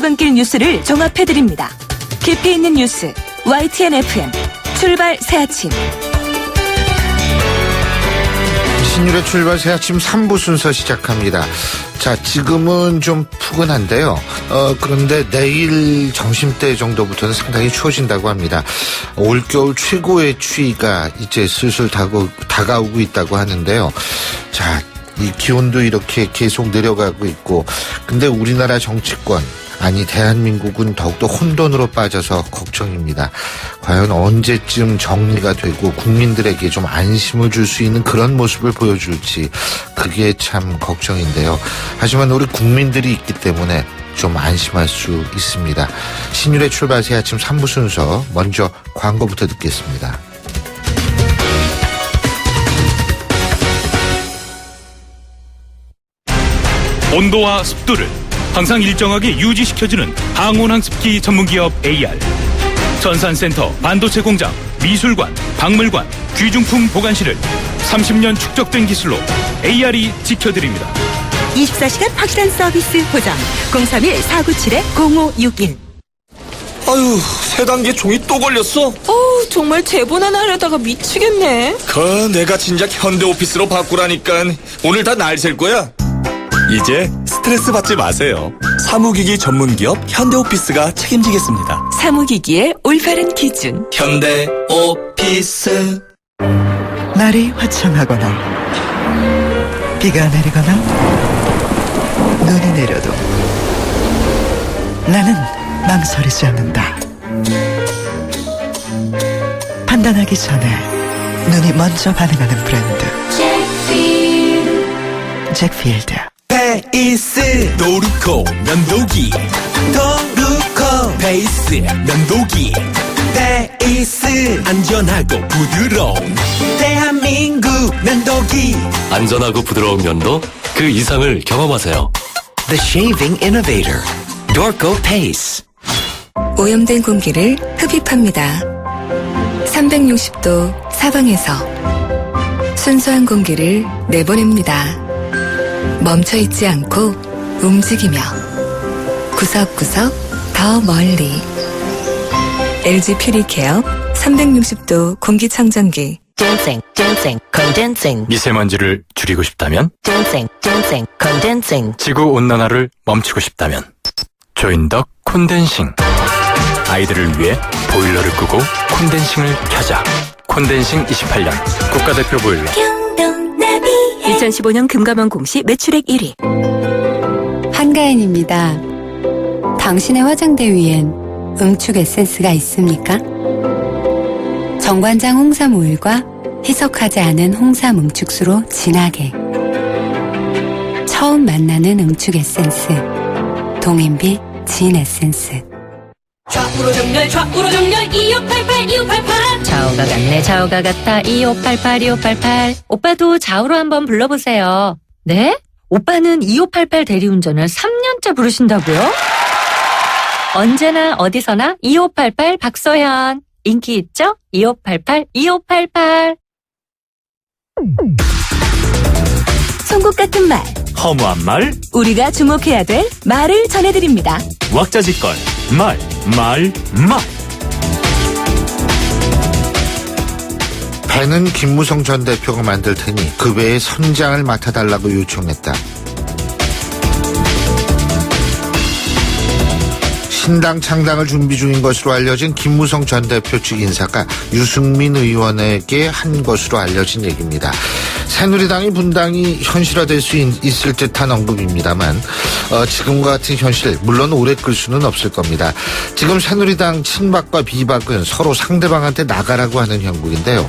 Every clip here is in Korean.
출근길 뉴스를 종합해드립니다. 깊이 있는 뉴스 YTN FM 출발 새아침. 신율의 출발 새아침 3부 순서 시작합니다. 자, 지금은 좀 푸근한데요. 그런데 내일 점심때 정도부터는 상당히 추워진다고 합니다. 올겨울 최고의 추위가 이제 슬슬 다가오고 있다고 하는데요. 자, 이 기온도 이렇게 계속 내려가고 있고, 근데 우리나라 정치권, 아니 대한민국은 더욱더 혼돈으로 빠져서 걱정입니다. 과연 언제쯤 정리가 되고 국민들에게 좀 안심을 줄 수 있는 그런 모습을 보여줄지, 그게 참 걱정인데요. 하지만 우리 국민들이 있기 때문에 좀 안심할 수 있습니다. 신율의 출발 새 아침 3부 순서, 먼저 광고부터 듣겠습니다. 온도와 습도를 항상 일정하게 유지시켜주는 항온항습기 전문기업 AR. 전산센터, 반도체 공장, 미술관, 박물관, 귀중품 보관실을 30년 축적된 기술로 AR이 지켜드립니다. 24시간 확실한 서비스 보장 031-497-0561. 아유, 세 단계 종이 또 걸렸어? 정말 제본 하나 하려다가 미치겠네. 내가 진작 현대오피스로 바꾸라니까. 오늘 다 날 셀 거야. 이제 스트레스 받지 마세요. 사무기기 전문기업 현대오피스가 책임지겠습니다. 사무기기의 올바른 기준 현대오피스. 날이 화창하거나 비가 내리거나 눈이 내려도 나는 망설이지 않는다. 판단하기 전에 눈이 먼저 반응하는 브랜드 잭필드. 베이스 도루코 면도기, 도루코 베이스 면도기, 베이스 안전하고 부드러운 대한민국 면도기. 안전하고 부드러운 면도, 그 이상을 경험하세요. The Shaving Innovator, Dorco Pace. 오염된 공기를 흡입합니다. 360도 사방에서 순수한 공기를 내보냅니다. 멈춰있지 않고 움직이며 구석구석 더 멀리. LG 퓨리케어 360도 공기청정기. 미세먼지를 줄이고 싶다면, 지구온난화를 멈추고 싶다면, 조인덕 콘덴싱. 아이들을 위해 보일러를 끄고 콘덴싱을 켜자. 콘덴싱 28년 국가대표 보일러. 2015년 금감원 공시 매출액 1위. 한가인입니다. 당신의 화장대 위엔 응축 에센스가 있습니까? 정관장 홍삼 오일과 희석하지 않은 홍삼 응축수로 진하게. 처음 만나는 응축 에센스. 동인비 진 에센스. 좌우로 정렬 2588 좌우가 같네 좌우가 같아 2588 오빠도 좌우로 한번 불러보세요. 네? 오빠는 2588 대리운전을 3년째 부르신다고요? 언제나 어디서나 2588 박소현. 인기 있죠? 2588 송곳 같은 말, 허무한 말, 우리가 주목해야 될 말을 전해드립니다. 왁자지껄, 말. 배는 김무성 전 대표가 만들 테니 그 배의 선장을 맡아달라고 요청했다. 신당 창당을 준비 중인 것으로 알려진 김무성 전 대표 측 인사가 유승민 의원에게 한 것으로 알려진 얘기입니다. 새누리당이 분당이 현실화될 수 있을 듯한 언급입니다만 지금과 같은 현실 물론 오래 끌 수는 없을 겁니다. 지금 새누리당 친박과 비박은 서로 상대방한테 나가라고 하는 형국인데요.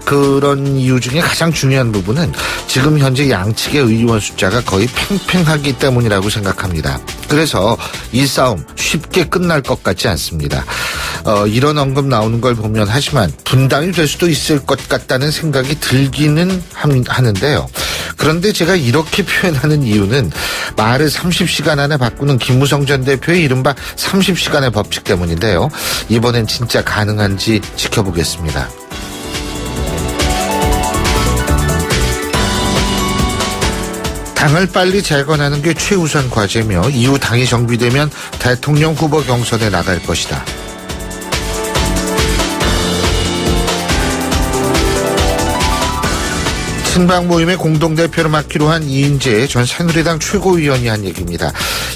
그런 이유 중에 가장 중요한 부분은 지금 현재 양측의 의원 숫자가 거의 팽팽하기 때문이라고 생각합니다. 그래서 이 싸움 쉽게 끝날 것 같지 않습니다. 이런 언급 나오는 걸 보면 하지만 분당이 될 수도 있을 것 같다는 생각이 들기는 하는데요. 그런데 제가 이렇게 표현하는 이유는 말을 30시간 안에 바꾸는 김무성 전 대표의 이른바 30시간의 법칙 때문인데요. 이번엔 진짜 가능한지 지켜보겠습니다. 당을 빨리 재건하는 게 최우선 과제며 이후 당이 정비되면 대통령 후보 경선에 나갈 것이다. 친박 모임의 공동대표를 맡기로 한 이인재 전 새누리당 최고위원이 한 얘기입니다.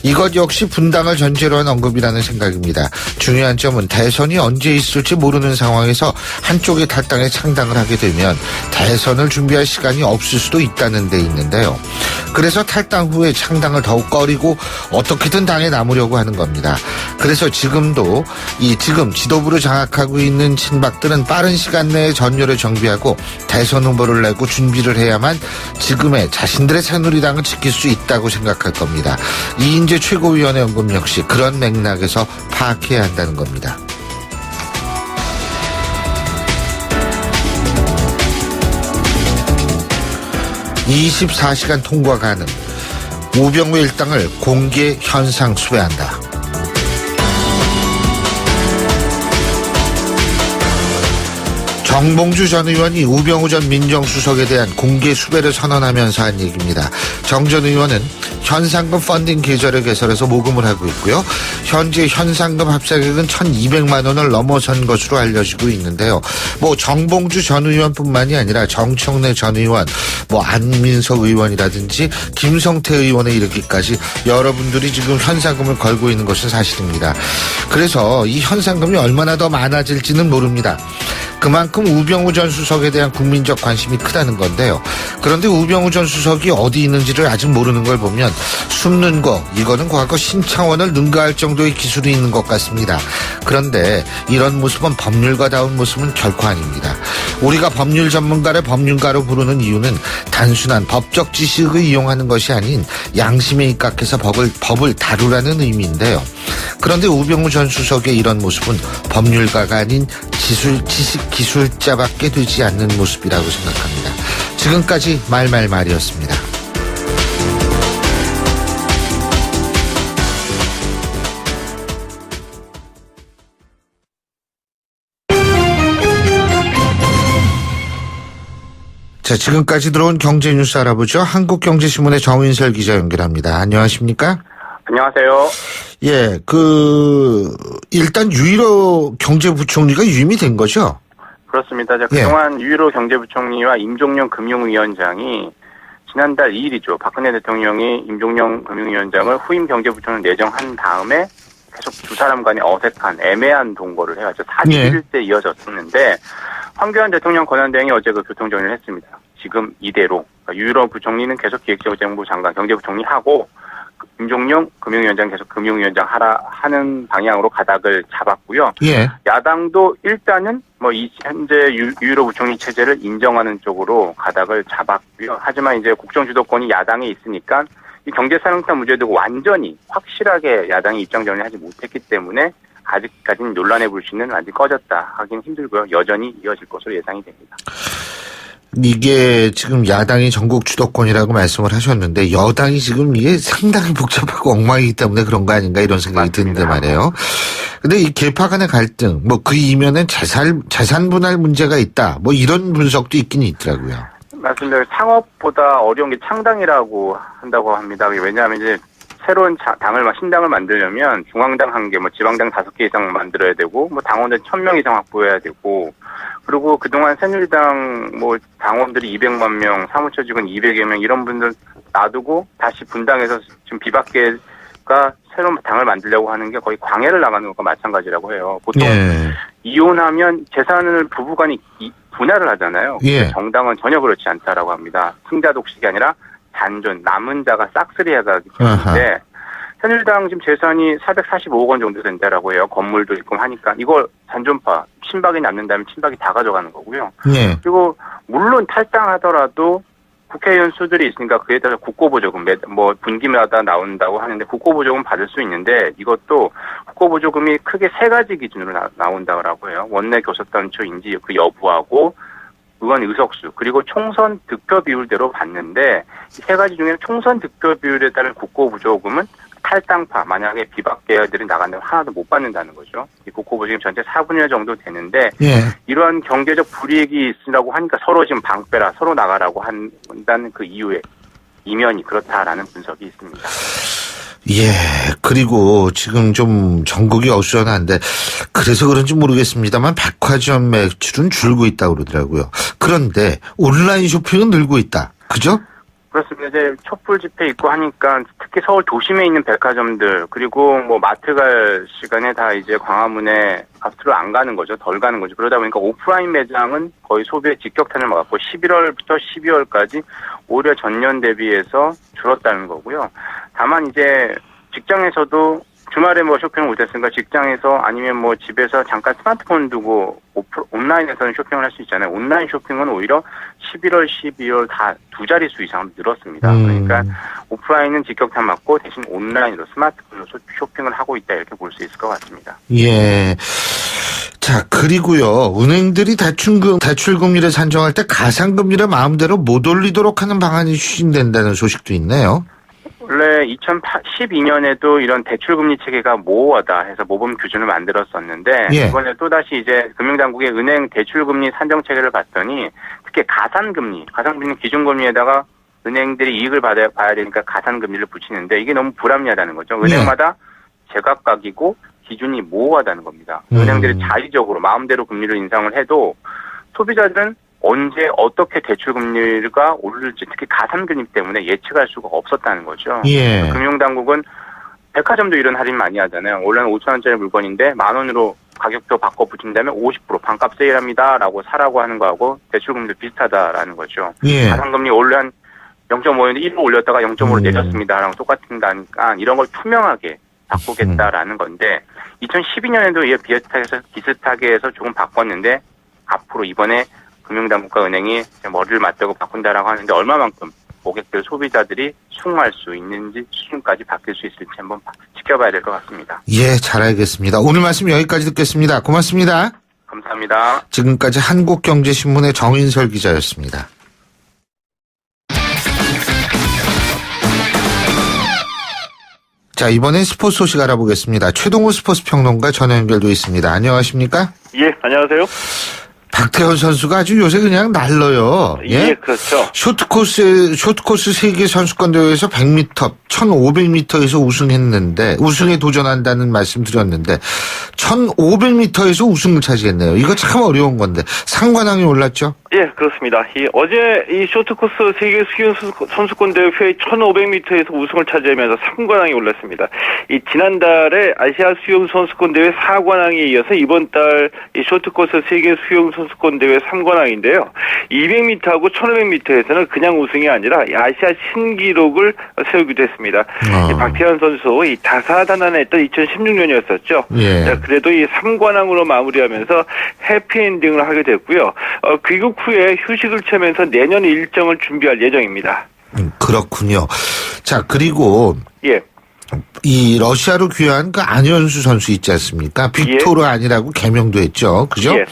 이것 역시 분당을 전제로 한 언급이라는 생각입니다. 중요한 점은 대선이 언제 있을지 모르는 상황에서 한쪽이 탈당에 창당을 하게 되면 대선을 준비할 시간이 없을 수도 있다는 데 있는데요. 그래서 탈당 후에 창당을 더욱 꺼리고 어떻게든 당에 남으려고 하는 겁니다. 그래서 지금 지도부를 장악하고 있는 친박들은 빠른 시간 내에 전열을 정비하고 대선 후보를 내고 준비를 해야만 지금의 자신들의 새누리당을 지킬 수 있다고 생각할 겁니다. 이인재 최고위원의 언급 역시 그런 맥락에서 파악해야 한다는 겁니다. (24시간) 통과 가능. 우병우 일당을 공개 현상 수배한다. 정봉주 전 의원이 우병우 전 민정수석에 대한 공개 수배를 선언하면서 한 얘기입니다. 정 전 의원은 현상금 펀딩 계좌를 개설해서 모금을 하고 있고요. 현재 현상금 합산액은 1,200만 원을 넘어선 것으로 알려지고 있는데요. 정봉주 전 의원뿐만이 아니라 정청래 전 의원, 안민석 의원이라든지 김성태 의원에 이르기까지 여러분들이 지금 현상금을 걸고 있는 것은 사실입니다. 그래서 이 현상금이 얼마나 더 많아질지는 모릅니다. 그만큼 우병우 전 수석에 대한 국민적 관심이 크다는 건데요. 그런데 우병우 전 수석이 어디 있는지를 아직 모르는 걸 보면 숨는 거, 이거는 과거 신창원을 능가할 정도의 기술이 있는 것 같습니다. 그런데 이런 모습은 법률가다운 모습은 결코 아닙니다. 우리가 법률 전문가를 법률가로 부르는 이유는 단순한 법적 지식을 이용하는 것이 아닌 양심에 입각해서 법을 다루라는 의미인데요. 그런데 우병우 전 수석의 이런 모습은 법률가가 아닌 지식 기술자밖에 되지 않는 모습이라고 생각합니다. 지금까지 말이었습니다. 자, 지금까지 들어온 경제 뉴스 알아보죠. 한국경제신문의 정인설 기자 연결합니다. 안녕하십니까? 안녕하세요. 예, 일단 유일호 경제부총리가 유임이 된 거죠? 그렇습니다. 그동안 유일호 경제부총리와 임종영 금융위원장이 지난달 2일이죠. 박근혜 대통령이 임종영 금융위원장을 후임 경제부총리 내정한 다음에 계속 두 사람 간의 어색한 애매한 동거를 해가지고 41일째 이어졌었는데 황교안 대통령 권한대행이 어제 교통정리를 했습니다. 지금 이대로 유일호 부총리는 계속 기획재정부 장관 경제부총리 하고 임종영 금융위원장 계속 금융위원장 하는 방향으로 가닥을 잡았고요. 예. 야당도 일단은 현재 유일호 부총리 체제를 인정하는 쪽으로 가닥을 잡았고요. 하지만 이제 국정주도권이 야당에 있으니까 이 경제산업탄 문제에 대고 완전히 확실하게 야당이 입장 정리를 하지 못했기 때문에 아직까지는 논란의 불씨는 아직 꺼졌다 하긴 힘들고요. 여전히 이어질 것으로 예상이 됩니다. 이게 지금 야당이 전국 주도권이라고 말씀을 하셨는데 여당이 지금 이게 상당히 복잡하고 엉망이기 때문에 그런 거 아닌가 이런 생각이 드는데 말이에요. 근데 이 계파 간의 갈등, 그 이면엔 재산 분할 문제가 있다. 이런 분석도 있긴 있더라고요. 맞습니다. 창업보다 어려운 게 창당이라고 한다고 합니다. 왜냐하면 이제 새로운 신당을 만들려면 중앙당 1개, 지방당 5개 이상 만들어야 되고, 당원들 1,000명 이상 확보해야 되고, 그리고 그동안 새누리당 당원들이 200만 명, 사무처 직원 200여 명 이런 분들 놔두고 다시 분당에서 지금 비박계가 새로운 당을 만들려고 하는 게 거의 광해를 나가는 것과 마찬가지라고 해요. 보통 이혼하면 재산을 부부간이 분할을 하잖아요. 정당은 전혀 그렇지 않다라고 합니다. 승자 독식이 아니라 단존 남은 자가 싹쓸이해가 때문에 새누리당 지금 재산이 445억 원 정도 된다라고 해요. 건물도 있고 하니까 이걸 단존파 친박이 남는다면 친박이 다 가져가는 거고요. 그리고 물론 탈당하더라도 국회의원 수들이 있으니까 그에 따라 국고보조금 분기마다 나온다고 하는데 국고보조금 받을 수 있는데 이것도 국고보조금이 크게 3가지 기준으로 나온다고 해요. 원내 교섭단체 인지 그 여부하고 의원 의석수 그리고 총선 득표 비율대로 받는데 이 3가지 중에 총선 득표 비율에 따른 국고보조금은 탈당파 만약에 비박계열들이 나간다면 하나도 못 받는다는 거죠. 이 국고보조금 전체 4분의 1 정도 되는데 이러한 경제적 불이익이 있으라고 하니까 서로 지금 방빼라 서로 나가라고 한다는 그 이유에 이면이 그렇다라는 분석이 있습니다. 예, 그리고 지금 좀 전국이 어수선한데 그래서 그런지 모르겠습니다만 백화점 매출은 줄고 있다고 그러더라고요. 그런데 온라인 쇼핑은 늘고 있다. 그죠? 그렇습니다. 이제 촛불 집회 있고 하니까 특히 서울 도심에 있는 백화점들 그리고 뭐 마트 갈 시간에 다 이제 광화문에 앞으로 안 가는 거죠. 덜 가는 거죠. 그러다 보니까 오프라인 매장은 거의 소비의 직격탄을 맞았고 11월부터 12월까지 오히려 전년 대비해서 줄었다는 거고요. 다만 이제 직장에서도 주말에 뭐 쇼핑을 못했으니까 직장에서 아니면 뭐 집에서 잠깐 스마트폰 두고 온라인에서는 쇼핑을 할 수 있잖아요. 온라인 쇼핑은 오히려 11월, 12월 다 두 자릿수 이상 늘었습니다. 그러니까 오프라인은 직격탄 맞고 대신 온라인으로 스마트폰으로 쇼핑을 하고 있다 이렇게 볼 수 있을 것 같습니다. 예. 자, 그리고요. 은행들이 대출금리를 산정할 때 가상금리를 마음대로 못 올리도록 하는 방안이 추진된다는 소식도 있네요. 원래 2012년에도 이런 대출금리 체계가 모호하다 해서 모범 기준을 만들었었는데 예. 이번에 또다시 이제 금융당국의 은행 대출금리 산정 체계를 봤더니 특히 가산금리는 기준금리에다가 은행들이 이익을 봐야 되니까 가산금리를 붙이는데 이게 너무 불합리하다는 거죠. 은행마다 제각각이고 기준이 모호하다는 겁니다. 은행들이 자의적으로 마음대로 금리를 인상을 해도 소비자들은 언제 어떻게 대출금리가 오를지 특히 가산금리 때문에 예측할 수가 없었다는 거죠. 예. 금융당국은 백화점도 이런 할인 많이 하잖아요. 원래는 5,000원짜리 물건인데 10,000원으로 가격표 바꿔 붙인다면 50% 반값 세일합니다 라고 사라고 하는 거하고 대출금리도 비슷하다라는 거죠. 예. 가산금리 원래 한 0.5였는데 1로 올렸다가 0.5로 내렸습니다 라고 똑같은다니까 이런 걸 투명하게 바꾸겠다라는 건데 2012년에도 이에 비슷하게 해서 조금 바꿨는데 앞으로 이번에 금융당국과 은행이 머리를 맞대고 바꾼다라고 하는데 얼마만큼 고객들 소비자들이 수긍할 수 있는지 수준까지 바뀔 수 있을지 한번 지켜봐야 될 것 같습니다. 예, 잘 알겠습니다. 오늘 말씀 여기까지 듣겠습니다. 고맙습니다. 감사합니다. 지금까지 한국경제신문의 정인설 기자였습니다. 자, 이번엔 스포츠 소식 알아보겠습니다. 최동호 스포츠 평론가 전화 연결돼 있습니다. 안녕하십니까? 예, 안녕하세요. 박태원 선수가 아주 요새 그냥 날려요. 예, 그렇죠. 쇼트코스 세계 선수권 대회에서 100m, 1500m에서 우승에 도전한다는 말씀 드렸는데 1500m에서 우승을 차지했네요. 이거 참 어려운 건데 상관왕에 올랐죠? 예, 그렇습니다. 어제 이 쇼트코스 세계 수영 선수권 대회 1500m에서 우승을 차지하면서 3관왕에 올랐습니다. 이 지난달에 아시아 수영 선수권 대회 4관왕에 이어서 이번 달 이 쇼트코스 세계 수영 선수권 대회 3관왕인데요. 200m하고 1500m에서는 그냥 우승이 아니라 아시아 신기록을 세우기도 했습니다. 박태환 선수 이 다사다난했던 2016년이었었죠. 예. 그래도 이 3관왕으로 마무리하면서 해피엔딩을 하게 됐고요. 귀국 후에 휴식을 취하면서 내년 일정을 준비할 예정입니다. 그렇군요. 자, 그리고 예. 이 러시아로 귀화한 그 안현수 선수 있지 않습니까? 빅토르 안이라고 개명도 했죠. 그죠? 예.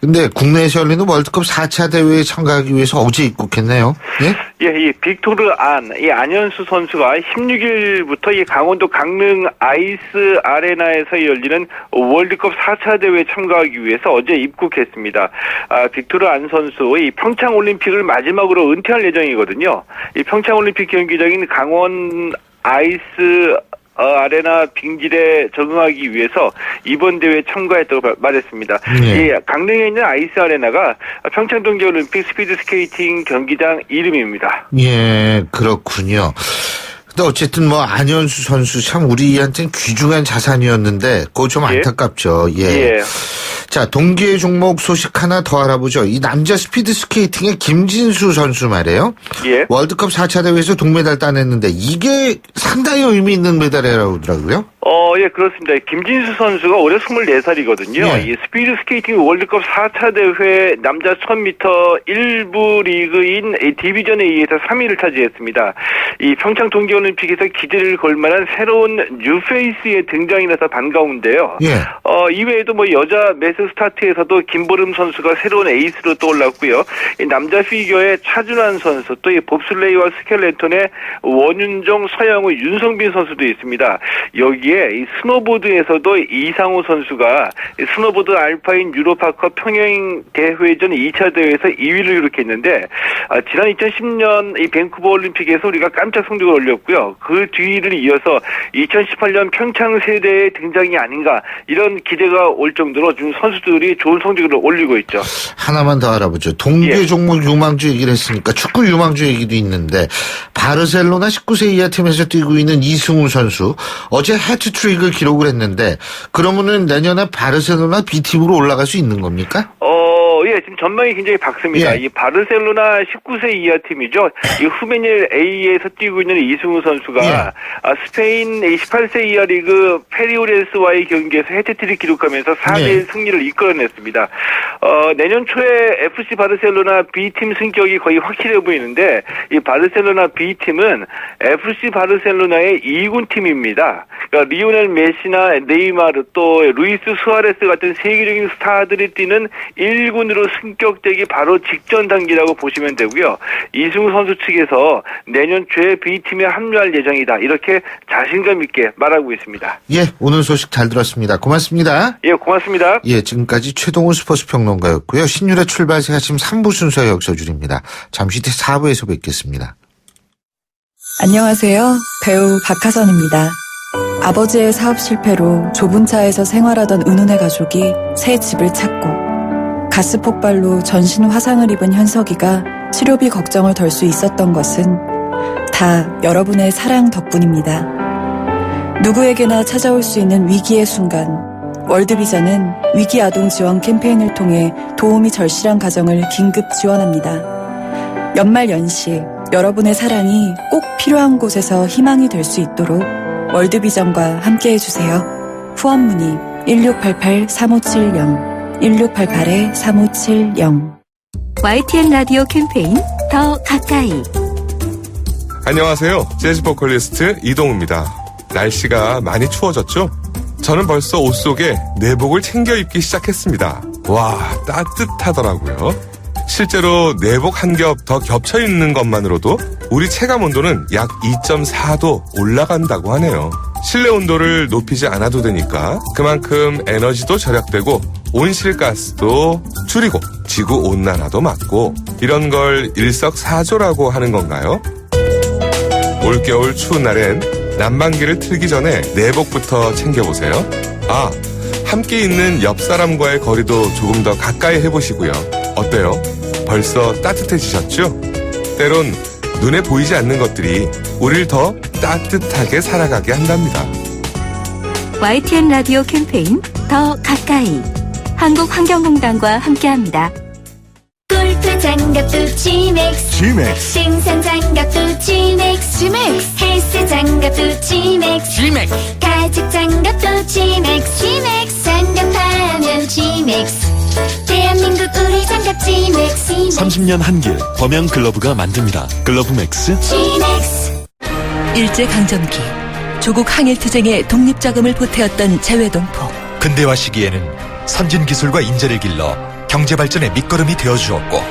근데 국내에서 열리는 월드컵 4차 대회에 참가하기 위해서 어제 입국했네요. 예? 예, 이 빅토르 이 안현수 선수가 16일부터 이 강원도 강릉 아이스 아레나에서 열리는 월드컵 4차 대회에 참가하기 위해서 어제 입국했습니다. 빅토르 안 선수 이 평창 올림픽을 마지막으로 은퇴할 예정이거든요. 이 평창 올림픽 경기장인 강원 아이스 아레나 빙질에 적응하기 위해서 이번 대회에 참가했다고 말했습니다. 네. 이 강릉에 있는 아이스 아레나가 평창 동계올림픽 스피드 스케이팅 경기장 이름입니다. 예, 그렇군요. 근데 어쨌든 뭐 안현수 선수 참 우리한테는 귀중한 자산이었는데 그거 좀 안타깝죠. 예. 예. 자, 동계 종목 소식 하나 더 알아보죠. 이 남자 스피드 스케이팅의 김진수 선수 말이에요. 예. 월드컵 4차 대회에서 동메달 따냈는데 이게 상당히 의미 있는 메달이라고 하더라고요. 예, 그렇습니다. 김진수 선수가 올해 24살이거든요. 예. 이 스피드 스케이팅 월드컵 4차 대회 남자 1000m 1부 리그인 디비전에 의해서 3위를 차지했습니다. 이 평창 동계올림픽에서 기대를 걸 만한 새로운 뉴페이스의 등장이라서 반가운데요. 예. 이외에도 뭐 여자 매스 스타트에서도 김보름 선수가 새로운 에이스로 떠올랐고요. 이 남자 피겨의 차준환 선수, 또 이 봅슬레이와 스켈레톤의 원윤정, 서영우, 윤성빈 선수도 있습니다. 여기에 이 스노보드에서도 이상호 선수가 스노보드 알파인 유로파커 평행 대회전 2차 대회에서 2위를 기록했는데, 지난 2010년 이 밴쿠버 올림픽에서 우리가 깜짝 성적을 올렸고요. 그 뒤를 이어서 2018년 평창 세대의 등장이 아닌가, 이런 기대가 올 정도로 지금 선수들이 좋은 성적을 올리고 있죠. 하나만 더 알아보죠. 동계 종목 유망주 얘기를 했으니까 축구 유망주 얘기도 있는데, 바르셀로나 19세 이하 팀에서 뛰고 있는 이승우 선수 어제 해트트릭을 기록을 했는데, 그러면은 내년에 바르셀로나 B팀으로 올라갈 수 있는 겁니까? 예, 지금 전망이 굉장히 밝습니다. 이 바르셀로나 19세 이하 팀이죠. 이 후메닐 A에서 뛰고 있는 이승우 선수가 스페인 18세 이하 리그 페리오렌스와의 경기에서 해트트릭 기록하면서 4대1 승리를 이끌어냈습니다. 내년 초에 FC 바르셀로나 B팀 승격이 거의 확실해 보이는데, 이 바르셀로나 B팀은 FC 바르셀로나의 2군 팀입니다. 그러니까 리오넬 메시나 네이마르, 또 루이스 수아레스 같은 세계적인 스타들이 뛰는 1군으로 승격되기 바로 직전 단계라고 보시면 되고요. 이승우 선수 측에서 내년 초에 B팀에 합류할 예정이다, 이렇게 자신감 있게 말하고 있습니다. 예, 오늘 소식 잘 들었습니다. 고맙습니다. 예, 고맙습니다. 예, 지금까지 최동훈 스포츠평론가였고요. 신율의 출발새 아침 3부 순서 역서줄입니다. 잠시 뒤 4부에서 뵙겠습니다. 안녕하세요. 배우 박하선입니다. 아버지의 사업 실패로 좁은 차에서 생활하던 은훈의 가족이 새 집을 찾고, 가스 폭발로 전신 화상을 입은 현석이가 치료비 걱정을 덜 수 있었던 것은 다 여러분의 사랑 덕분입니다. 누구에게나 찾아올 수 있는 위기의 순간, 월드비전은 위기 아동 지원 캠페인을 통해 도움이 절실한 가정을 긴급 지원합니다. 연말 연시, 여러분의 사랑이 꼭 필요한 곳에서 희망이 될 수 있도록 월드비전과 함께해주세요. 후원 문의 1688-3570 1688-3570. YTN 라디오 캠페인 더 가까이. 안녕하세요. 재즈 보컬리스트 이동우입니다. 날씨가 많이 추워졌죠? 저는 벌써 옷 속에 내복을 챙겨 입기 시작했습니다. 와, 따뜻하더라고요. 실제로 내복 한 겹 더 겹쳐 입는 것만으로도 우리 체감 온도는 약 2.4도 올라간다고 하네요. 실내 온도를 높이지 않아도 되니까 그만큼 에너지도 절약되고 온실가스도 줄이고 지구 온난화도 막고, 이런 걸 일석사조라고 하는 건가요? 올겨울 추운 날엔 난방기를 틀기 전에 내복부터 챙겨보세요. 함께 있는 옆 사람과의 거리도 조금 더 가까이 해보시고요. 어때요? 벌써 따뜻해지셨죠? 때론 눈에 보이지 않는 것들이 우리를 더 따뜻하게 살아가게 한답니다. YTN 라디오 캠페인 더 가까이. 한국환경공단과 함께합니다. 골프 장갑도 G맥스, 등산 장갑도 G맥스, 헬스 장갑도 G맥스, 가죽 장갑도 G맥스, 장갑하면 G맥스. 대한민국 우리 장갑 G맥스. 30년 한길 범양 글러브가 만듭니다. 글러브맥스. G맥스. 일제강점기 조국 항일투쟁의 독립자금을 보태었던 재외동포. 근대화 시기에는 선진기술과 인재를 길러 경제발전의 밑거름이 되어주었고,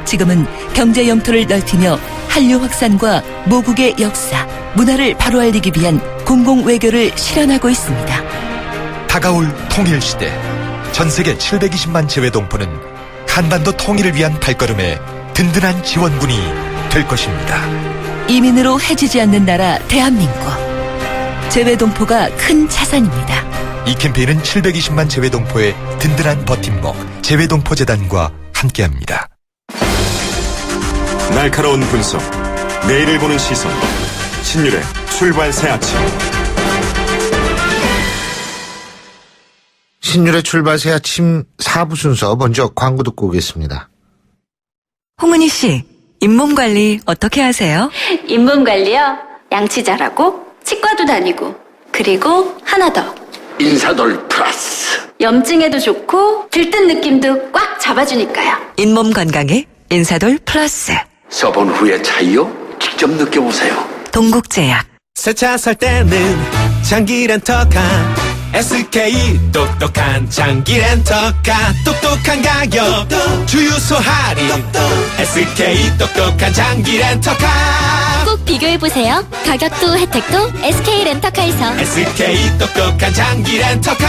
지금은 경제 영토를 넓히며 한류 확산과 모국의 역사, 문화를 바로 알리기 위한 공공외교를 실현하고 있습니다. 다가올 통일시대, 전세계 720만 재외동포는 한반도 통일을 위한 발걸음에 든든한 지원군이 될 것입니다. 이민으로 해지지 않는 나라 대한민국. 재외동포가 큰 자산입니다. 이 캠페인은 720만 재외동포의 든든한 버팀목 재외동포재단과 함께합니다. 날카로운 분석, 내일을 보는 시선, 신율의 출발 새 아침. 신율의 출발 새 아침 4부 순서, 먼저 광고 듣고 오겠습니다. 홍은희 씨, 잇몸 관리 어떻게 하세요? 잇몸 관리요? 양치 잘하고 치과도 다니고, 그리고 하나 더, 인사돌 플러스. 염증에도 좋고 들뜬 느낌도 꽉 잡아주니까요. 잇몸 건강에 인사돌 플러스. 써본 후의 차이요? 직접 느껴보세요. 동국제약. 새 차 살 때는 장기 렌터카 SK 똑똑한 장기 렌터카 똑똑한 가격 주유소 할인 SK 똑똑한 장기 렌터카 꼭 비교해보세요. 가격도 혜택도 SK 렌터카에서. SK 똑똑한 장기 렌터카.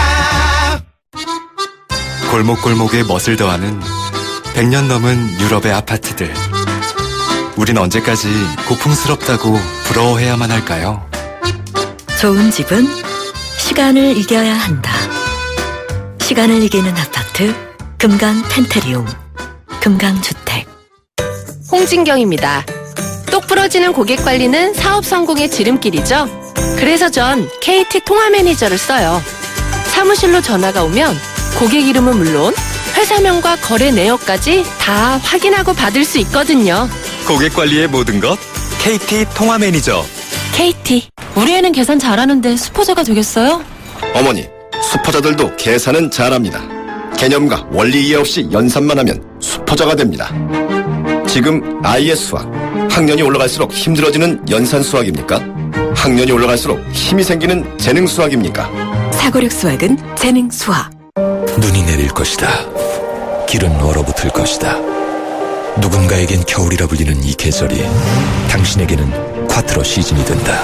골목골목에 멋을 더하는 100년 넘은 유럽의 아파트들. 우린 언제까지 고풍스럽다고 부러워해야만 할까요? 좋은 집은 시간을 이겨야 한다. 시간을 이기는 아파트 금강 펜테리움 금강주택. 홍진경입니다. 똑 부러지는 고객 관리는 사업 성공의 지름길이죠. 그래서 전 KT 통화 매니저를 써요. 사무실로 전화가 오면 고객 이름은 물론 회사명과 거래 내역까지 다 확인하고 받을 수 있거든요. 고객 관리의 모든 것 KT 통화 매니저. KT. 우리 애는 계산 잘하는데 수포자가 되겠어요? 어머니, 수포자들도 계산은 잘합니다. 개념과 원리 이해 없이 연산만 하면 수포자가 됩니다. 지금 아이의 수학, 학년이 올라갈수록 힘들어지는 연산 수학입니까? 학년이 올라갈수록 힘이 생기는 재능 수학입니까? 사고력 수학은 재능 수학. 눈이 내릴 것이다. 길은 얼어붙을 것이다. 누군가에겐 겨울이라 불리는 이 계절이 당신에게는 콰트로 시즌이 된다.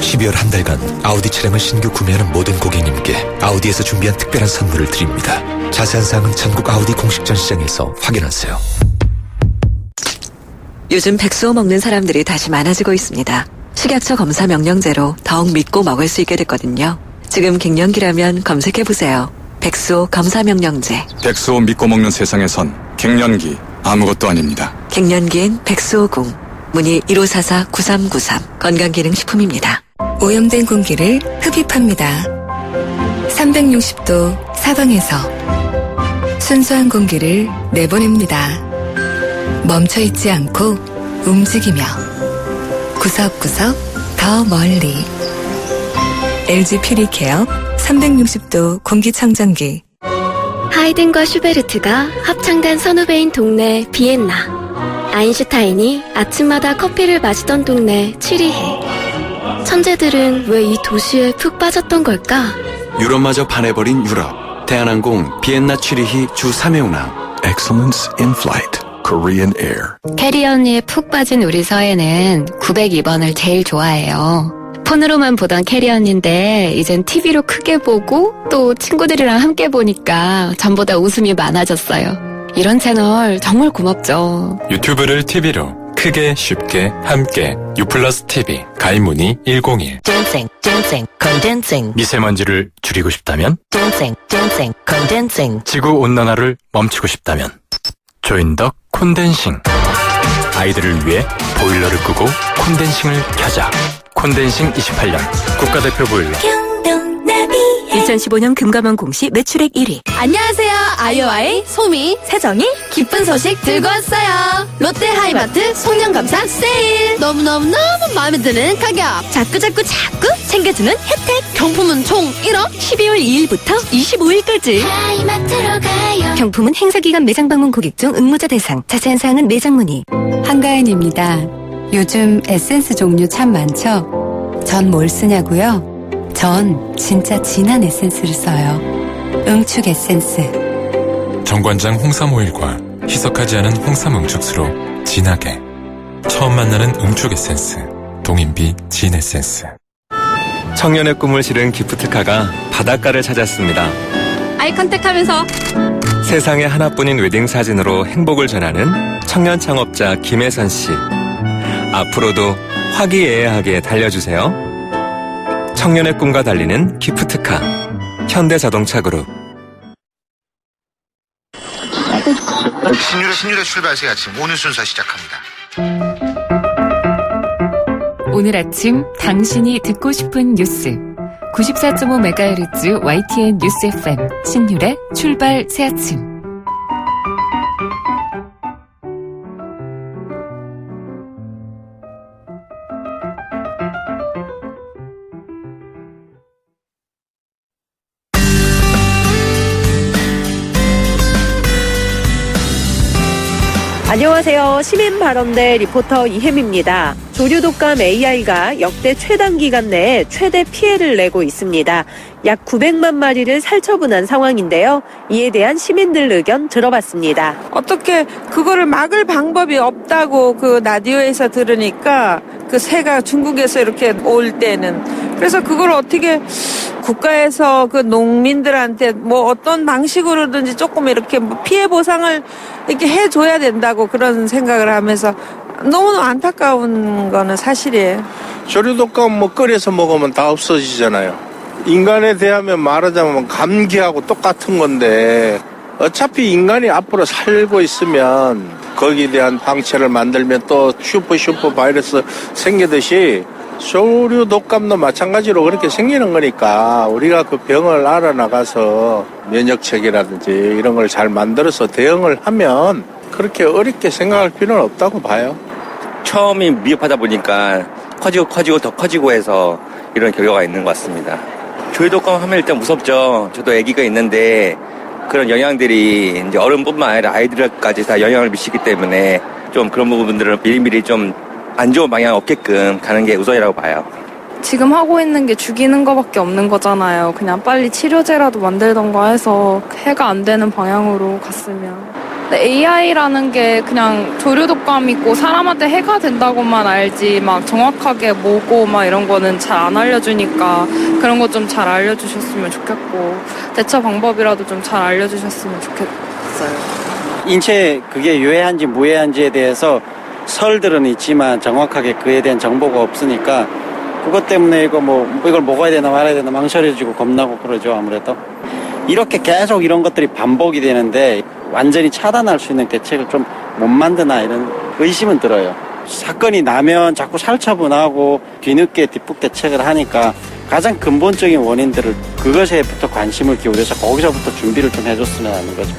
12월 한 달간 아우디 차량을 신규 구매하는 모든 고객님께 아우디에서 준비한 특별한 선물을 드립니다. 자세한 사항은 전국 아우디 공식 전시장에서 확인하세요. 요즘 백수호 먹는 사람들이 다시 많아지고 있습니다. 식약처 검사 명령제로 더욱 믿고 먹을 수 있게 됐거든요. 지금 갱년기라면 검색해보세요. 백수호 검사 명령제. 백수호 믿고 먹는 세상에선 갱년기 아무것도 아닙니다. 갱년기엔 백수호궁. 문의 1544-9393. 건강기능식품입니다. 오염된 공기를 흡입합니다. 360도 사방에서 순수한 공기를 내보냅니다. 멈춰있지 않고 움직이며 구석구석 더 멀리. LG 퓨리케어 360도 공기청정기. 하이든과 슈베르트가 합창단 선후배인 동네 비엔나. 아인슈타인이 아침마다 커피를 마시던 동네 취리해. 천재들은 왜 이 도시에 푹 빠졌던 걸까? 유럽마저 반해버린 유럽. 대한항공 비엔나 취리히 주 3회 운항. Excellence in Flight. Korean Air. 캐리언에 푹 빠진 우리 서해는 902번을 제일 좋아해요. 폰으로만 보던 캐리언인데 이젠 TV로 크게 보고 또 친구들이랑 함께 보니까 전보다 웃음이 많아졌어요. 이런 채널 정말 고맙죠. 유튜브를 TV로 크게 쉽게 함께 유플러스 TV 가입 문의 101. 컨덴싱. 미세먼지를 줄이고 싶다면 컨덴싱. 지구 온난화를 멈추고 싶다면 조인덕 콘덴싱. 아이들을 위해 보일러를 끄고 콘덴싱을 켜자. 콘덴싱 28년 국가대표 보일러. 2015년 금감원 공시 매출액 1위. 안녕하세요. 아이오아이 소미 세정이 기쁜 소식 들고 왔어요. 롯데 하이마트 송년감사 세일. 너무너무 마음에 드는 가격. 자꾸 챙겨주는 혜택. 경품은 총 1억. 12월 2일부터 25일까지. 하이마트로 가요. 경품은 행사기간 매장 방문 고객 중 응모자 대상. 자세한 사항은 매장 문의. 한가은입니다. 요즘 에센스 종류 참 많죠? 전 뭘 쓰냐고요? 전 진짜 진한 에센스를 써요. 응축 에센스. 정관장 홍삼 오일과 희석하지 않은 홍삼 응축수로 진하게. 처음 만나는 응축 에센스. 동인비 진 에센스. 청년의 꿈을 실은 기프트카가 바닷가를 찾았습니다. 아이 컨택하면서 세상에 하나뿐인 웨딩 사진으로 행복을 전하는 청년 창업자 김혜선 씨. 앞으로도 화기애애하게 달려주세요. 청년의 꿈과 달리는 기프트카. 현대자동차그룹. 신율의 출발새 아침 오늘 순서 시작합니다. 오늘 아침 당신이 듣고 싶은 뉴스 94.5MHz YTN 뉴스 FM 신율의 출발 새아침. 안녕하세요. 시민발언대 리포터 이혜미입니다. 조류 독감 AI가 역대 최단 기간 내에 최대 피해를 내고 있습니다. 약 900만 마리를 살처분한 상황인데요. 이에 대한 시민들 의견 들어봤습니다. 어떻게 그거를 막을 방법이 없다고 그 라디오에서 들으니까 그 새가 중국에서 이렇게 올 때는 그래서 그걸 어떻게 국가에서 그 농민들한테 뭐 어떤 방식으로든지 조금 이렇게 피해 보상을 이렇게 해줘야 된다고 그런 생각을 하면서 너무너무 안타까운 거는 사실이에요. 조류독감 뭐 끓여서 먹으면 다 없어지잖아요. 인간에 대하면 말하자면 감기하고 똑같은 건데 어차피 인간이 앞으로 살고 있으면 거기에 대한 방체를 만들면 또 슈퍼 바이러스 생기듯이 조류독감도 마찬가지로 그렇게 생기는 거니까 우리가 그 병을 알아나가서 면역체계라든지 이런 걸 잘 만들어서 대응을 하면 그렇게 어렵게 생각할 필요는 없다고 봐요. 처음이 미흡하다 보니까 커지고 더 커지고 해서 이런 결과가 있는 것 같습니다. 조류독감 하면 일단 무섭죠. 저도 아기가 있는데 그런 영향들이 이제 어른뿐만 아니라 아이들까지 다 영향을 미치기 때문에 좀 그런 부분들은 미리미리 좀 안 좋은 방향 없게끔 가는 게 우선이라고 봐요. 지금 하고 있는 게 죽이는 거밖에 없는 거잖아요. 그냥 빨리 치료제라도 만들던가 해서 해가 안 되는 방향으로 갔으면. 근데 AI라는 게 그냥 조류독감 있고 사람한테 해가 된다고만 알지 막 정확하게 뭐고 막 이런 거는 잘 안 알려주니까 그런 거 좀 잘 알려주셨으면 좋겠고 대처 방법이라도 좀 잘 알려주셨으면 좋겠어요. 인체에 그게 유해한지 무해한지에 대해서 설들은 있지만 정확하게 그에 대한 정보가 없으니까 그것 때문에 이걸 먹어야 되나 말아야 되나 망설여지고 겁나고 그러죠. 아무래도 이렇게 계속 이런 것들이 반복이 되는데 완전히 차단할 수 있는 대책을 좀 못 만드나 이런 의심은 들어요. 사건이 나면 자꾸 살처분하고 뒤늦게 뒷북 대책을 하니까 가장 근본적인 원인들을 그것에부터 관심을 기울여서 거기서부터 준비를 좀 해줬으면 하는 거죠.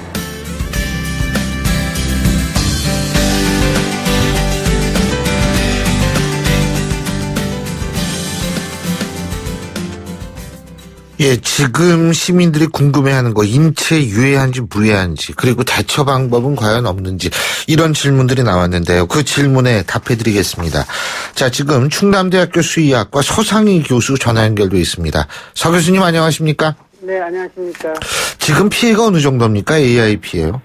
예, 지금 시민들이 궁금해하는 거 인체에 유해한지 무해한지 그리고 대처 방법은 과연 없는지 이런 질문들이 나왔는데요. 그 질문에 답해드리겠습니다. 자, 지금 충남대학교 수의학과 서상희 교수 전화 연결돼 있습니다. 서 교수님 안녕하십니까? 네, 안녕하십니까? 지금 피해가 어느 정도입니까? AI 피해요?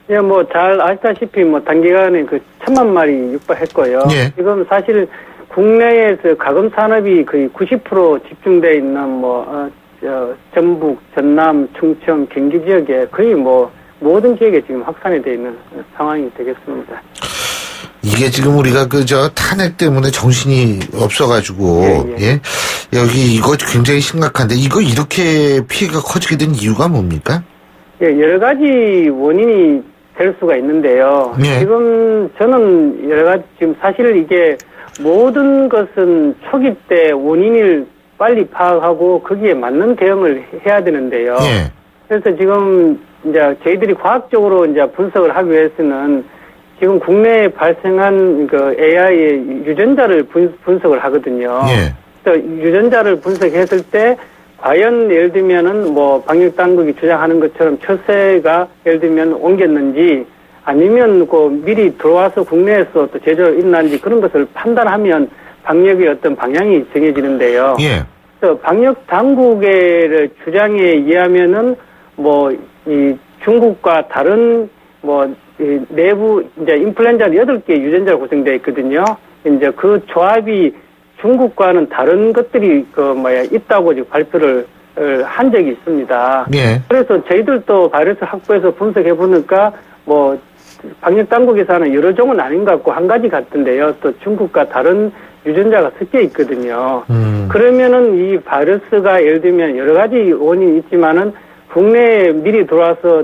예, 뭐 잘 아시다시피 뭐 단기간에 그 1,000만 마리 육박했고요. 예. 지금 사실 국내에서 가금 산업이 거의 90% 집중돼 있는 전북, 전남, 충청, 경기 지역에 거의 모든 지역에 지금 확산이 되어 있는 상황이 되겠습니다. 이게 지금 우리가 탄핵 때문에 정신이 없어가지고, 예? 여기 이거 굉장히 심각한데, 이거 이렇게 피해가 커지게 된 이유가 뭡니까? 예, 여러 가지 원인이 될 수가 있는데요. 예. 지금 저는 여러 가지, 지금 사실 이게 모든 것은 초기 때 원인을 빨리 파악하고 거기에 맞는 대응을 해야 되는데요. 예. 그래서 지금 이제 저희들이 과학적으로 이제 분석을 하기 위해서는 지금 국내에 발생한 그 AI의 유전자를 분석을 하거든요. 예. 그래서 유전자를 분석했을 때 과연 예를 들면은 방역 당국이 주장하는 것처럼 철새가 예를 들면 옮겼는지 아니면 미리 들어와서 국내에서 또 제조를 있는지 그런 것을 판단하면 방역의 어떤 방향이 정해지는데요. 예. 그래서 방역 당국의 주장에 의하면은 이 중국과 다른 이 내부 이제 인플루엔자 8개 유전자로 구성되어 있거든요. 이제 그 조합이 중국과는 다른 것들이 있다고 지금 발표를 한 적이 있습니다. 예. 그래서 저희들도 바이러스 확보해서 분석해 보니까 방역 당국에서 하는 여러 종은 아닌 것 같고 한 가지 같은데요. 또 중국과 다른 유전자가 섞여 있거든요. 그러면은 이 바이러스가 예를 들면 여러 가지 원인이 있지만은 국내에 미리 들어와서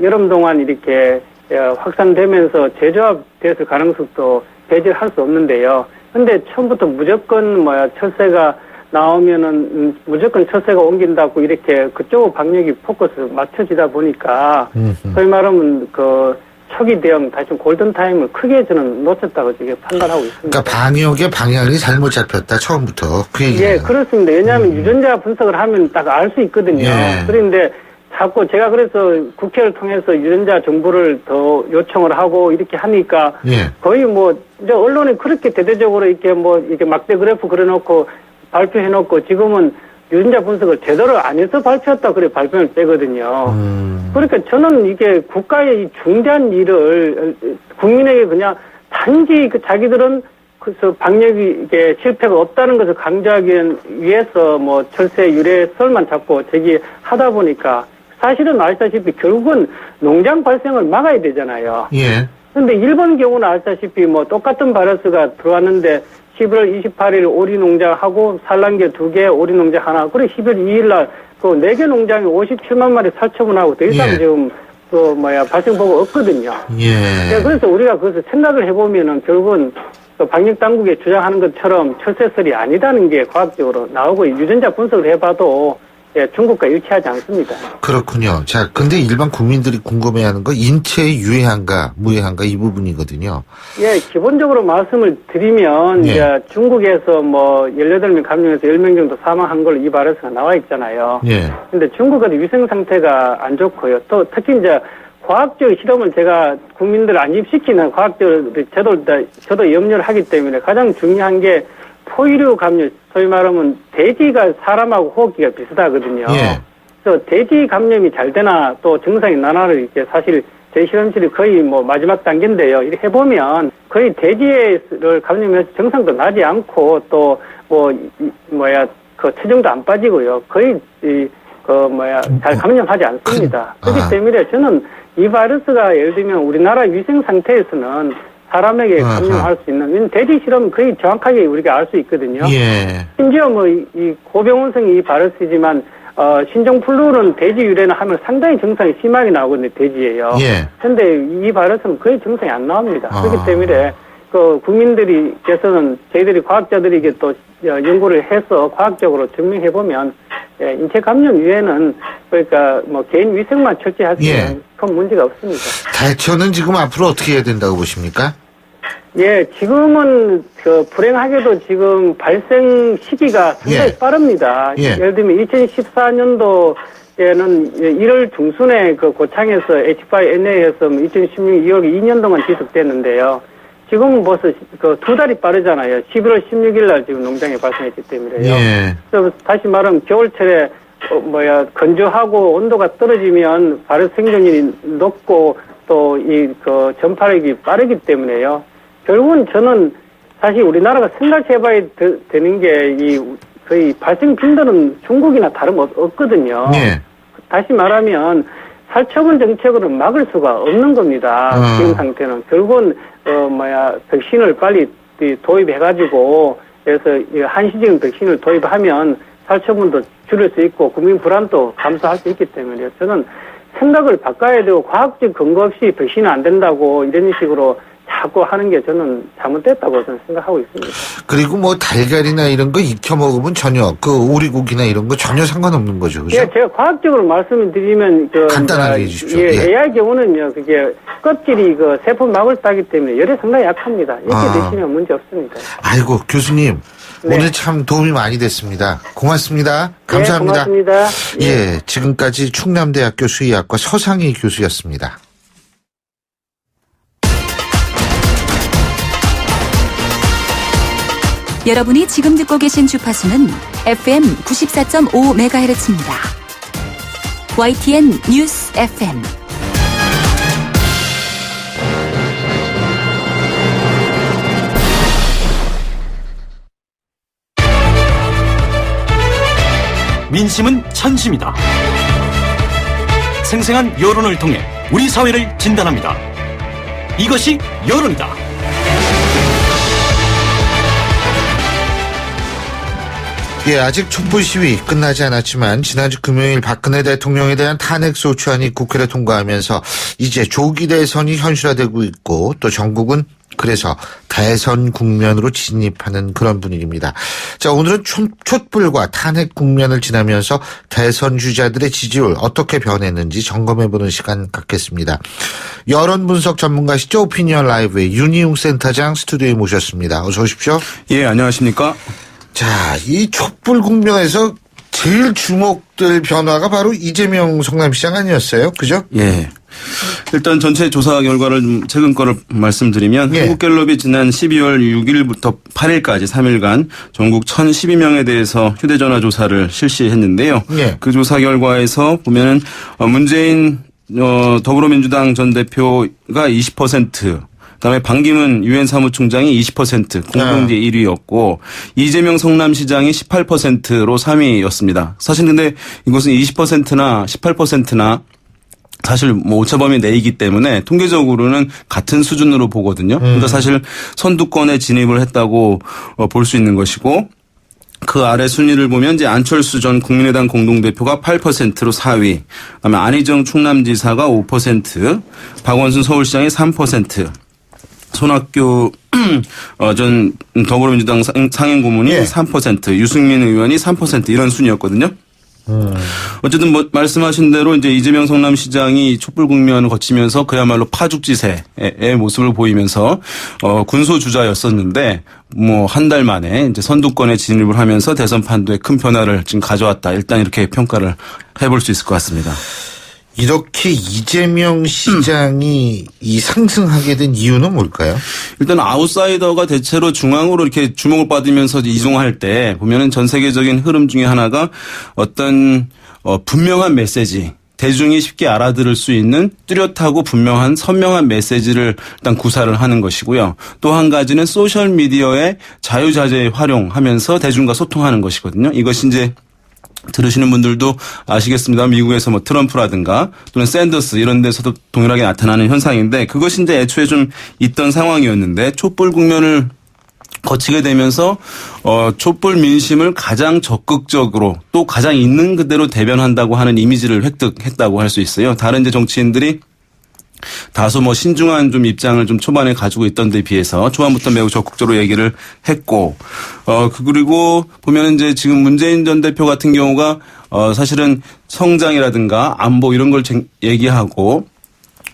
여름 동안 이렇게 확산되면서 재조합됐을 가능성도 배제할 수 없는데요. 근데 처음부터 무조건 철새가 나오면은 무조건 철새가 옮긴다고 이렇게 그쪽 방역이 포커스 맞춰지다 보니까 소위 말하면 초기 대응, 다시 골든타임을 크게 저는 놓쳤다고 지금 판단하고 있습니다. 그러니까 방역의 방향이 잘못 잡혔다, 처음부터. 그 얘기예요. 예, 그렇습니다. 왜냐하면 유전자 분석을 하면 딱 알 수 있거든요. 예. 그런데 자꾸 제가 그래서 국회를 통해서 유전자 정보를 더 요청을 하고 이렇게 하니까 예. 거의 뭐 이제 언론이 그렇게 대대적으로 이렇게 뭐 이렇게 막대 그래프 그려놓고 발표해놓고 지금은 유전자 분석을 제대로 안 해서 발표했다 그래 발표를 빼거든요. 그러니까 저는 이게 국가의 이 중대한 일을 국민에게 그냥 단지 그 자기들은 그래서 방역이 이게 실패가 없다는 것을 강조하기 위해서 뭐 철새 유래 설만 자꾸 제기하다 보니까 사실은 아시다시피 결국은 농장 발생을 막아야 되잖아요. 예. 근데 일본 경우는 아시다시피 뭐 똑같은 바이러스가 들어왔는데 11월 28일 오리 농장하고 산란계 2개, 오리 농장 하나, 그래 12월 2일 날 그 4개 농장이 57만 마리 살처분하고 더 이상 예. 지금 발생 보고 없거든요. 예. 그래서 우리가 그것을 생각을 해보면은 결국은 방역 당국에 주장하는 것처럼 철새설이 아니다는 게 과학적으로 나오고 유전자 분석을 해봐도 예, 중국과 일치하지 않습니다. 그렇군요. 자, 근데 일반 국민들이 궁금해하는 거 인체에 유해한가 무해한가 이 부분이거든요. 예, 기본적으로 말씀을 드리면 예. 이제 중국에서 뭐 18명 감염해서 10명 정도 사망한 걸로 이 바이러스가 나와 있잖아요. 예. 근데 중국은 위생 상태가 안 좋고요. 또 특히 이제 과학적 실험을 제가 국민들 안입시키는 과학적 저도 염려를 하기 때문에 가장 중요한 게 포유류 감염, 소위 말하면 돼지가 사람하고 호흡기가 비슷하거든요. 예. 그래서 돼지 감염이 잘 되나 또 증상이 나나를 이렇게 사실 제 실험실이 거의 뭐 마지막 단계인데요. 이렇게 해보면 거의 돼지를 감염해서 증상도 나지 않고 또 그 체중도 안 빠지고요. 거의 잘 감염하지 않습니다. 그렇기 때문에 저는 이 바이러스가 예를 들면 우리나라 위생 상태에서는 사람에게 감염할 수 있는, 돼지 실험은 거의 정확하게 우리가 알 수 있거든요. 예. 심지어 이 고병원성이 이 바이러스지만, 신종플루는 돼지 유래는 하면 상당히 증상이 심하게 나오거든요, 돼지예요. 예. 근데 이 바이러스는 거의 증상이 안 나옵니다. 그렇기 때문에, 국민들께서는 저희들이 과학자들에게 또 연구를 해서 과학적으로 증명해보면, 예, 인체 감염 이외에는 그러니까 뭐 개인 위생만 철저히 하시면 큰 문제가 없습니다. 대처는 지금 앞으로 어떻게 해야 된다고 보십니까? 예, 지금은 불행하게도 지금 발생 시기가 상당히 빠릅니다. 예. 예를 들면 2014년도에는 1월 중순에 고창에서 H5N8에서 2016년 2월 2년 동안 지속됐는데요. 지금은 벌써 2달이 빠르잖아요. 11월 16일 날 지금 농장에 발생했기 때문에요. 예. 그래서 다시 말하면 겨울철에 건조하고 온도가 떨어지면 바이러스 생존율이 높고 또 전파력이 빠르기 때문에요. 결국은 저는 사실 우리나라가 생각해봐야 되는 게 거의 발생 빈도는 중국이나 다름없거든요. 예. 다시 말하면 살처분 정책으로는 막을 수가 없는 겁니다. 지금 상태는. 결국은 백신을 빨리 도입해가지고 그래서 한시적인 백신을 도입하면 살처분도 줄일 수 있고 국민 불안도 감소할 수 있기 때문에 저는 생각을 바꿔야 되고 과학적 근거 없이 백신은 안 된다고 이런 식으로 자꾸 하는 게 저는 잘못됐다고 저는 생각하고 있습니다. 그리고 뭐 달걀이나 이런 거 익혀 먹으면 전혀 오리고기나 이런 거 전혀 상관없는 거죠, 그죠? 예, 제가 과학적으로 말씀을 드리면 간단하게 해주십시오. 예, 예. AI 경우는요, 그게 껍질이 세포막을 따기 때문에 열이 상당히 약합니다. 이렇게 드시면 문제 없습니다. 아이고 교수님. 네. 오늘 참 도움이 많이 됐습니다. 고맙습니다. 감사합니다. 네, 고맙습니다. 예, 지금까지 충남대학교 수의학과 서상희 교수였습니다. 여러분이 지금 듣고 계신 주파수는 FM 94.5MHz입니다. YTN 뉴스 FM. 민심은 천심이다. 생생한 여론을 통해 우리 사회를 진단합니다. 이것이 여론이다. 예, 아직 촛불 시위 끝나지 않았지만 지난주 금요일 박근혜 대통령에 대한 탄핵 소추안이 국회를 통과하면서 이제 조기 대선이 현실화되고 있고 또 전국은 그래서 대선 국면으로 진입하는 그런 분위기입니다. 자, 오늘은 촛불과 탄핵 국면을 지나면서 대선 주자들의 지지율 어떻게 변했는지 점검해보는 시간 갖겠습니다. 여론 분석 전문가시죠? 오피니언 라이브의 윤희웅 센터장 스튜디오에 모셨습니다. 어서 오십시오. 예, 안녕하십니까? 자, 이 촛불 국면에서 제일 주목될 변화가 바로 이재명 성남시장 아니었어요? 그죠? 예. 일단 전체 조사 결과를 최근 거를 말씀드리면 한국갤럽이 지난 12월 6일부터 8일까지 3일간 전국 1,012명에 대해서 휴대전화 조사를 실시했는데요. 그 조사 결과에서 보면은 문재인 더불어민주당 전 대표가 20%, 그다음에 반기문 유엔 사무총장이 20% 공동대 1위였고 이재명 성남시장이 18%로 3위였습니다. 사실 근데 이것은 20%나 18%나 사실 뭐 오차범위 내이기 때문에 통계적으로는 같은 수준으로 보거든요. 그러니까 사실 선두권에 진입을 했다고 볼 수 있는 것이고 그 아래 순위를 보면 이제 안철수 전 국민의당 공동대표가 8%로 4위, 그다음에 안희정 충남지사가 5%, 박원순 서울시장이 3%, 손학규 전 더불어민주당 상임고문이 3%, 유승민 의원이 3% 이런 순이었거든요. 어쨌든 뭐 말씀하신 대로 이제 이재명 성남시장이 촛불 국면을 거치면서 그야말로 파죽지세의 모습을 보이면서 군소 주자였었는데 뭐 한 달 만에 이제 선두권에 진입을 하면서 대선 판도에 큰 변화를 지금 가져왔다. 일단 이렇게 평가를 해볼 수 있을 것 같습니다. 이렇게 이재명 시장이 이 상승하게 된 이유는 뭘까요? 일단 아웃사이더가 대체로 중앙으로 이렇게 주목을 받으면서 이동할 때 보면은 전 세계적인 흐름 중에 하나가 어떤 분명한 메시지, 대중이 쉽게 알아들을 수 있는 뚜렷하고 분명한 선명한 메시지를 일단 구사를 하는 것이고요. 또 한 가지는 소셜미디어의 자유자재 활용하면서 대중과 소통하는 것이거든요. 이것이 이제 들으시는 분들도 아시겠습니다. 미국에서 뭐 트럼프라든가 또는 샌더스 이런 데서도 동일하게 나타나는 현상인데 그것이 이제 애초에 좀 있던 상황이었는데 촛불 국면을 거치게 되면서 촛불 민심을 가장 적극적으로 또 가장 있는 그대로 대변한다고 하는 이미지를 획득했다고 할 수 있어요. 다른 이제 정치인들이 다소 뭐 신중한 좀 입장을 좀 초반에 가지고 있던 데 비해서 초반부터 매우 적극적으로 얘기를 했고, 그리고 보면은 이제 지금 문재인 전 대표 같은 경우가, 사실은 성장이라든가 안보 이런 걸 얘기하고,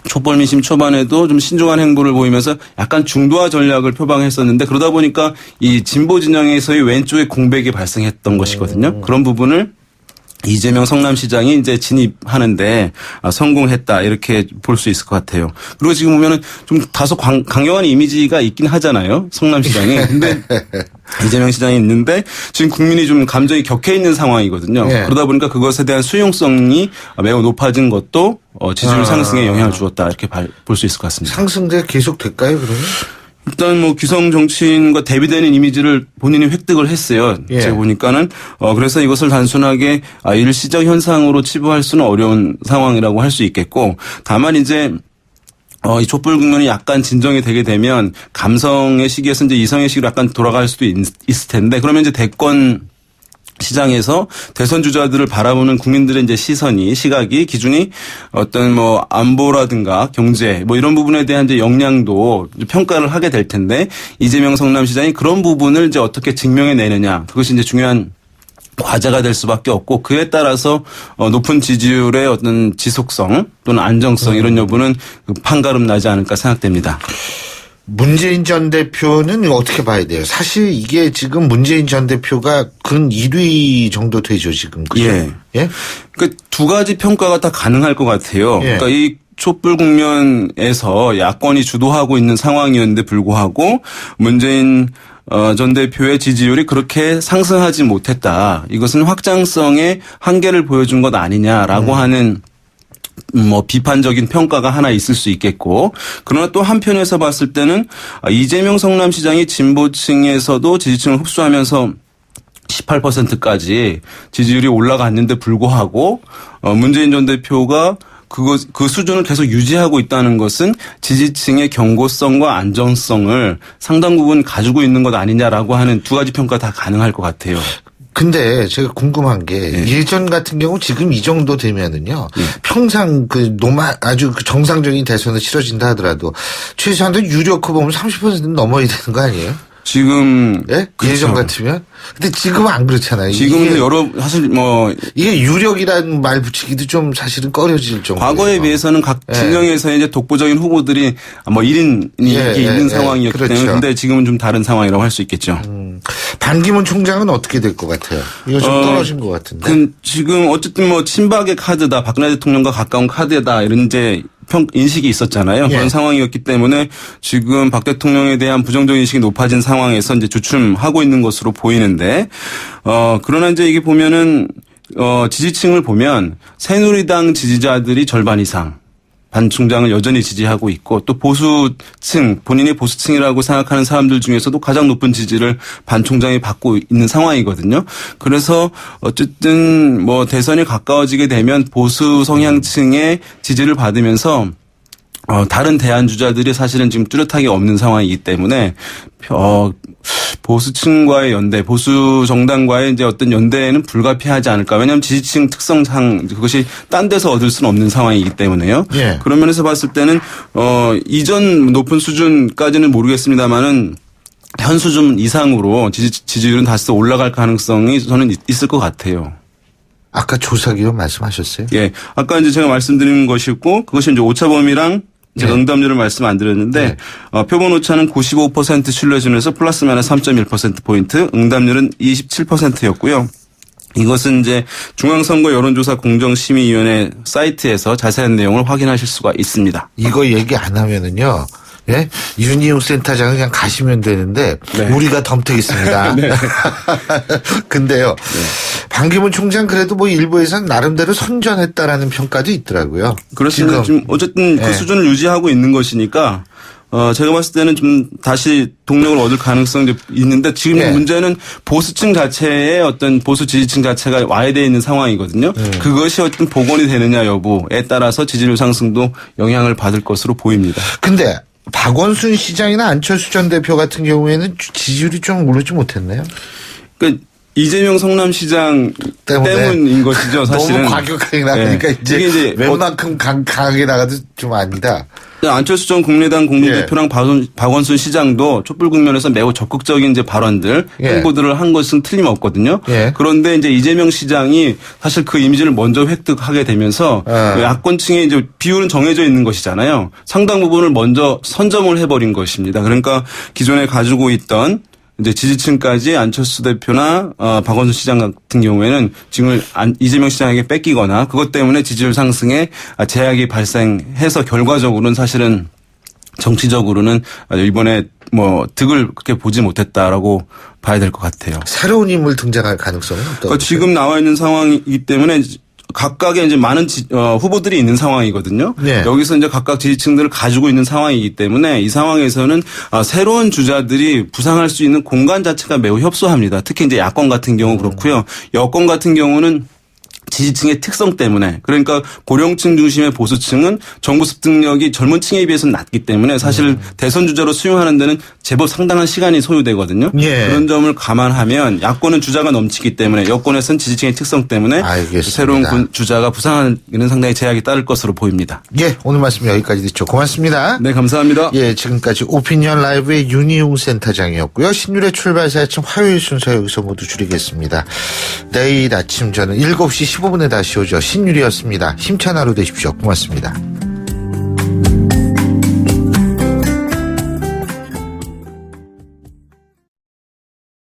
촛불 민심 초반에도 좀 신중한 행보를 보이면서 약간 중도화 전략을 표방했었는데 그러다 보니까 이 진보 진영에서의 왼쪽에 공백이 발생했던 것이거든요. 그런 부분을 이재명 성남시장이 이제 진입하는데 성공했다 이렇게 볼 수 있을 것 같아요. 그리고 지금 보면은 좀 다소 강경한 이미지가 있긴 하잖아요. 성남시장이. 근데 이재명 시장이 있는데 지금 국민이 좀 감정이 격해 있는 상황이거든요. 그러다 보니까 그것에 대한 수용성이 매우 높아진 것도 지지율 상승에 영향을 주었다 이렇게 볼 수 있을 것 같습니다. 상승대 계속 될까요, 그러면? 일단 뭐 기성 정치인과 대비되는 이미지를 본인이 획득을 했어요. 제가 보니까는 그래서 이것을 단순하게 일시적 현상으로 치부할 수는 어려운 상황이라고 할 수 있겠고 다만 이제 이 촛불 국면이 약간 진정이 되게 되면 감성의 시기에서 이제 이성의 시기로 약간 돌아갈 수도 있을 텐데 그러면 이제 대권 시장에서 대선 주자들을 바라보는 국민들의 이제 시각이 기준이 어떤 뭐 안보라든가 경제 뭐 이런 부분에 대한 이제 역량도 평가를 하게 될 텐데 이재명 성남시장이 그런 부분을 이제 어떻게 증명해 내느냐 그것이 이제 중요한 과제가 될 수밖에 없고 그에 따라서 높은 지지율의 어떤 지속성 또는 안정성 이런 여부는 판가름 나지 않을까 생각됩니다. 문재인 전 대표는 어떻게 봐야 돼요? 사실 이게 지금 문재인 전 대표가 근 1위 정도 되죠, 지금. 그죠? 예. 그 두 가지 평가가 다 가능할 것 같아요. 그러니까 이 촛불 국면에서 야권이 주도하고 있는 상황이었는데 불구하고 문재인 전 대표의 지지율이 그렇게 상승하지 못했다. 이것은 확장성의 한계를 보여준 것 아니냐라고 하는 뭐 비판적인 평가가 하나 있을 수 있겠고 그러나 또 한편에서 봤을 때는 이재명 성남시장이 진보층에서도 지지층을 흡수하면서 18%까지 지지율이 올라갔는데 불구하고 문재인 전 대표가 그 수준을 계속 유지하고 있다는 것은 지지층의 경고성과 안정성을 상당 부분 가지고 있는 것 아니냐라고 하는 두 가지 평가 다 가능할 것 같아요. 근데 제가 궁금한 게 일전 같은 경우 지금 이 정도 되면은요 평상 아주 정상적인 대선을 치러진다 하더라도 최소한도 유력 후보면 30% 넘어야 되는 거 아니에요? 지금 그렇죠. 예전 같으면 근데 지금은 안 그렇잖아요. 지금은 사실 뭐 이게 유력이라는 말 붙이기도 좀 사실은 꺼려질 정도. 과거에 비해서는 각 진영에서 이제 독보적인 후보들이 뭐 1인이 있는 상황이었기 때문에 근데 지금은 좀 다른 상황이라고 할 수 있겠죠. 반기문 총장은 어떻게 될 것 같아요? 이거 좀 떨어진 것 같은데. 지금 어쨌든 뭐 친박의 카드다, 박근혜 대통령과 가까운 카드다 이런 이제 인식이 있었잖아요. 그런 상황이었기 때문에 지금 박 대통령에 대한 부정적 인식이 높아진 상황에서 이제 주춤하고 있는 것으로 보이는데, 그러나 이제 이게 보면은 지지층을 보면 새누리당 지지자들이 절반 이상 반 총장을 여전히 지지하고 있고, 또 보수층, 본인이 보수층이라고 생각하는 사람들 중에서도 가장 높은 지지를 반 총장이 받고 있는 상황이거든요. 그래서 어쨌든 뭐 대선이 가까워지게 되면 보수 성향층의 지지를 받으면서 다른 대안 주자들이 사실은 지금 뚜렷하게 없는 상황이기 때문에 보수층과의 연대, 보수 정당과의 이제 어떤 연대는 불가피하지 않을까. 왜냐하면 지지층 특성상 그것이 딴 데서 얻을 수는 없는 상황이기 때문에요. 예. 그런 면에서 봤을 때는 이전 높은 수준까지는 모르겠습니다만은 현 수준 이상으로 지지율은 다시 올라갈 가능성이 저는 있을 것 같아요. 아까 조사기로 말씀하셨어요? 예. 아까 이제 제가 말씀드린 것이었고, 그것이 이제 오차범위랑 제가 응답률을 말씀 안 드렸는데, 표본 오차는 95% 신뢰준에서 플러스 마이너스 3.1%포인트, 응답률은 27%였고요. 이것은 이제 중앙선거 여론조사 공정심의위원회 사이트에서 자세한 내용을 확인하실 수가 있습니다. 이거 얘기 안 하면은요. 예? 윤희용 센터장은 그냥 가시면 되는데 우리가 덤태겠습니다. 근데요. 반기문 총장 그래도 뭐 일부에서는 나름대로 선전했다라는 평가도 있더라고요. 그렇습니다. 지금 어쨌든 그 수준을 유지하고 있는 것이니까 제가 봤을 때는 좀 다시 동력을 얻을 가능성이 있는데 지금 문제는 보수층 자체의 어떤 보수 지지층 자체가 와해되어 있는 상황이거든요. 그것이 어떤 복원이 되느냐 여부에 따라서 지지율 상승도 영향을 받을 것으로 보입니다. 근데 박원순 시장이나 안철수 전 대표 같은 경우에는 지지율이 좀 오르지 못했네요. 그러니까 이재명 성남시장 때문인 것이죠, 사실은. 너무 과격하게 나가니까 이제 웬만큼 강하게 나가도 좀 아니다. 안철수 전 국민의당 공동대표랑 박원순 시장도 촛불 국면에서 매우 적극적인 이제 발언들, 행보들을 한 것은 틀림없거든요. 그런데 이제 이재명 시장이 사실 그 이미지를 먼저 획득하게 되면서 야권층의 이제 비율은 정해져 있는 것이잖아요. 상당 부분을 먼저 선점을 해버린 것입니다. 그러니까 기존에 가지고 있던 이제 지지층까지 안철수 대표나 박원순 시장 같은 경우에는 지금 이재명 시장에게 뺏기거나 그것 때문에 지지율 상승에 제약이 발생해서 결과적으로는 사실은 정치적으로는 이번에 뭐 득을 그렇게 보지 못했다라고 봐야 될 것 같아요. 새로운 인물 등장할 가능성은 어떨까요? 그러니까 지금 나와 있는 상황이기 때문에 각각의 이제 많은 후보들이 있는 상황이거든요. 여기서 이제 각각 지지층들을 가지고 있는 상황이기 때문에 이 상황에서는 새로운 주자들이 부상할 수 있는 공간 자체가 매우 협소합니다. 특히 이제 야권 같은 경우 그렇고요. 여권 같은 경우는 지지층의 특성 때문에, 그러니까 고령층 중심의 보수층은 정부 습득력이 젊은 층에 비해서는 낮기 때문에 사실 대선 주자로 수용하는 데는 제법 상당한 시간이 소요되거든요. 그런 점을 감안하면 야권은 주자가 넘치기 때문에 여권에서는 지지층의 특성 때문에 새로운 주자가 부상하는 상당히 제약이 따를 것으로 보입니다. 예, 오늘 말씀 여기까지 듣죠. 고맙습니다. 네, 감사합니다. 예, 지금까지 오피니언 라이브의 윤희용 센터장이었고요. 신율의 출발사 아침 화요일 순서 여기서 모두 줄이겠습니다. 내일 아침 저는 7시 15분에 다시 오죠. 신율이었습니다. 힘찬 하루 되십시오. 고맙습니다.